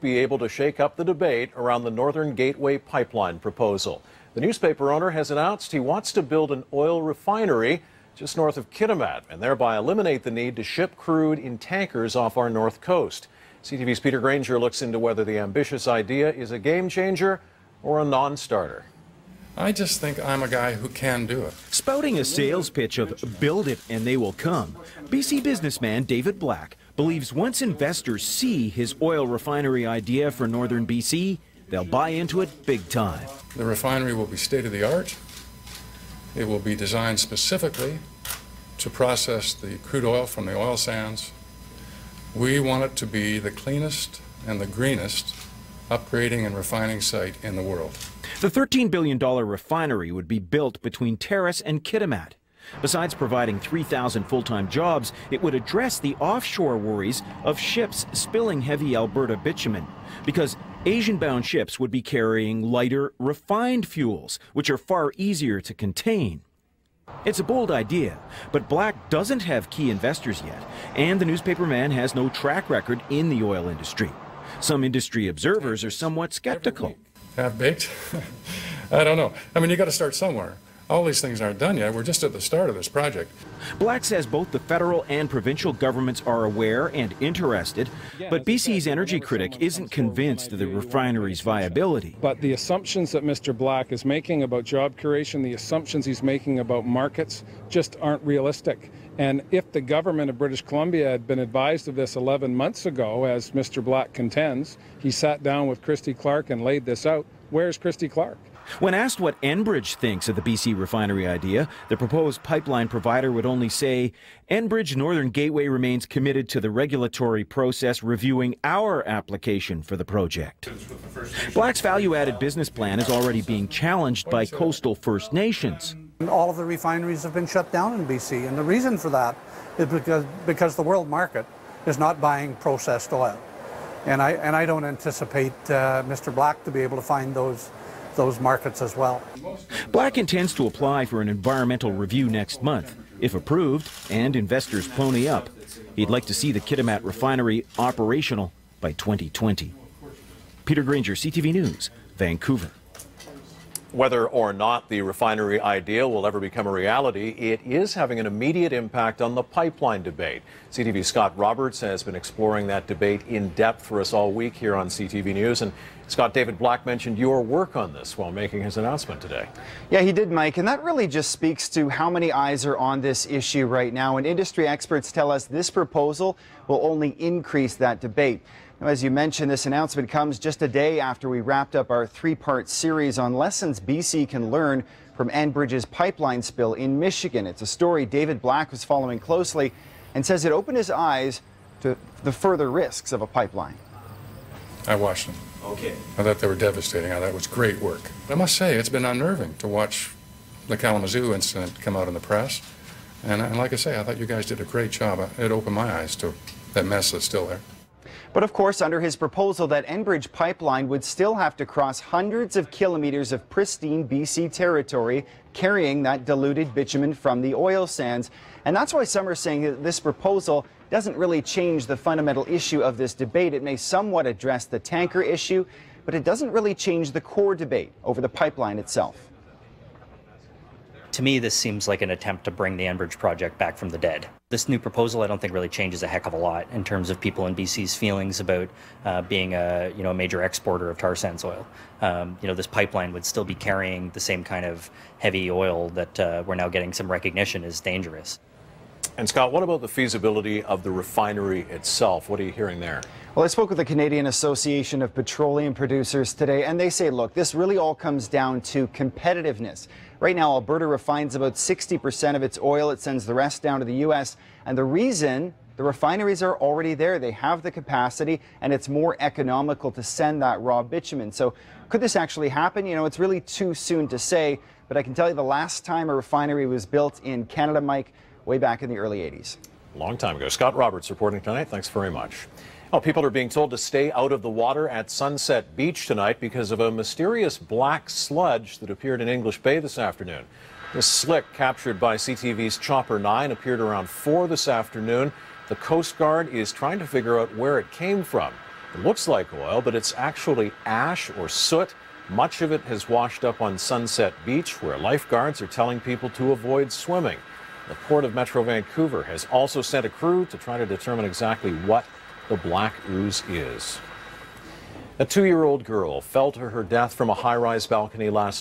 be able to shake up the debate around the Northern Gateway pipeline proposal. The newspaper owner has announced he wants to build an oil refinery just north of Kitimat and thereby eliminate the need to ship crude in tankers off our north coast. CTV's Peter Granger looks into whether the ambitious idea is a game changer or a non-starter. I just think I'm a guy who can do it. Spouting a sales pitch of build it and they will come, BC businessman David Black believes once investors see his oil refinery idea for northern BC, they'll buy into it big time. The refinery will be state-of-the-art. It will be designed specifically to process the crude oil from the oil sands. We want it to be the cleanest and the greenest upgrading and refining site in the world. The $13 billion refinery would be built between Terrace and Kitimat. Besides providing 3,000 full-time jobs, it would address the offshore worries of ships spilling heavy Alberta bitumen, because Asian-bound ships would be carrying lighter, refined fuels, which are far easier to contain. It's a bold idea, but Black doesn't have key investors yet, and the newspaperman has no track record in the oil industry. Some industry observers are somewhat skeptical. Half-baked? I don't know. I mean, you got to start somewhere. All these things aren't done yet. We're just at the start of this project. Black says both the federal and provincial governments are aware and interested, but BC's energy critic isn't convinced of the refinery's viability. But the assumptions that Mr. Black is making about job creation, the assumptions he's making about markets, just aren't realistic. And if the government of British Columbia had been advised of this 11 months ago, as Mr. Black contends, he sat down with Christy Clark and laid this out. Where's Christy Clark? When asked what Enbridge thinks of the BC refinery idea, the proposed pipeline provider would only say, Enbridge Northern Gateway remains committed to the regulatory process reviewing our application for the project. Black's value-added business plan is already being challenged by coastal First Nations. All of the refineries have been shut down in BC, and the reason for that is because the world market is not buying processed oil. And I don't anticipate Mr. Black to be able to find those markets as well. Black intends to apply for an environmental review next month. If approved and investors pony up, he'd like to see the Kitimat refinery operational by 2020. Peter Granger, CTV News, Vancouver. Whether or not the refinery idea will ever become a reality, it is having an immediate impact on the pipeline debate. CTV's Scott Roberts has been exploring that debate in depth for us all week here on CTV News. And Scott, David Black mentioned your work on this while making his announcement today. Yeah, he did, Mike, and that really just speaks to how many eyes are on this issue right now. And industry experts tell us this proposal will only increase that debate. Now, as you mentioned, this announcement comes just a day after we wrapped up our three-part series on lessons BC can learn from Enbridge's pipeline spill in Michigan. It's a story David Black was following closely and says it opened his eyes to the further risks of a pipeline. I watched them. Okay. I thought they were devastating. I thought it was great work. I must say, it's been unnerving to watch the Kalamazoo incident come out in the press. And like I say, I thought you guys did a great job. It opened my eyes to that mess that's still there. But of course, under his proposal, that Enbridge pipeline would still have to cross hundreds of kilometers of pristine BC territory, carrying that diluted bitumen from the oil sands. And that's why some are saying that this proposal doesn't really change the fundamental issue of this debate. It may somewhat address the tanker issue, but it doesn't really change the core debate over the pipeline itself. To me, this seems like an attempt to bring the Enbridge project back from the dead. This new proposal, I don't think really changes a heck of a lot in terms of people in BC's feelings about being a major exporter of tar sands oil. This pipeline would still be carrying the same kind of heavy oil that we're now getting some recognition is dangerous. And Scott, what about the feasibility of the refinery itself? What are you hearing there? Well, I spoke with the Canadian Association of Petroleum Producers today, and they say, look, this really all comes down to competitiveness. Right now, Alberta refines about 60% of its oil. It sends the rest down to the U.S. And the reason, the refineries are already there. They have the capacity, and it's more economical to send that raw bitumen. So could this actually happen? You know, it's really too soon to say, but I can tell you the last time a refinery was built in Canada, Mike, way back in the early 80s. Long time ago. Scott Roberts reporting tonight. Thanks very much. Well, people are being told to stay out of the water at Sunset Beach tonight because of a mysterious black sludge that appeared in English Bay this afternoon. This slick, captured by CTV's Chopper 9, appeared around 4 this afternoon. The Coast Guard is trying to figure out where it came from. It looks like oil, but it's actually ash or soot. Much of it has washed up on Sunset Beach, where lifeguards are telling people to avoid swimming. The Port of Metro Vancouver has also sent a crew to try to determine exactly what the black ooze is. A 2-year-old girl fell to her death from a high-rise balcony last night.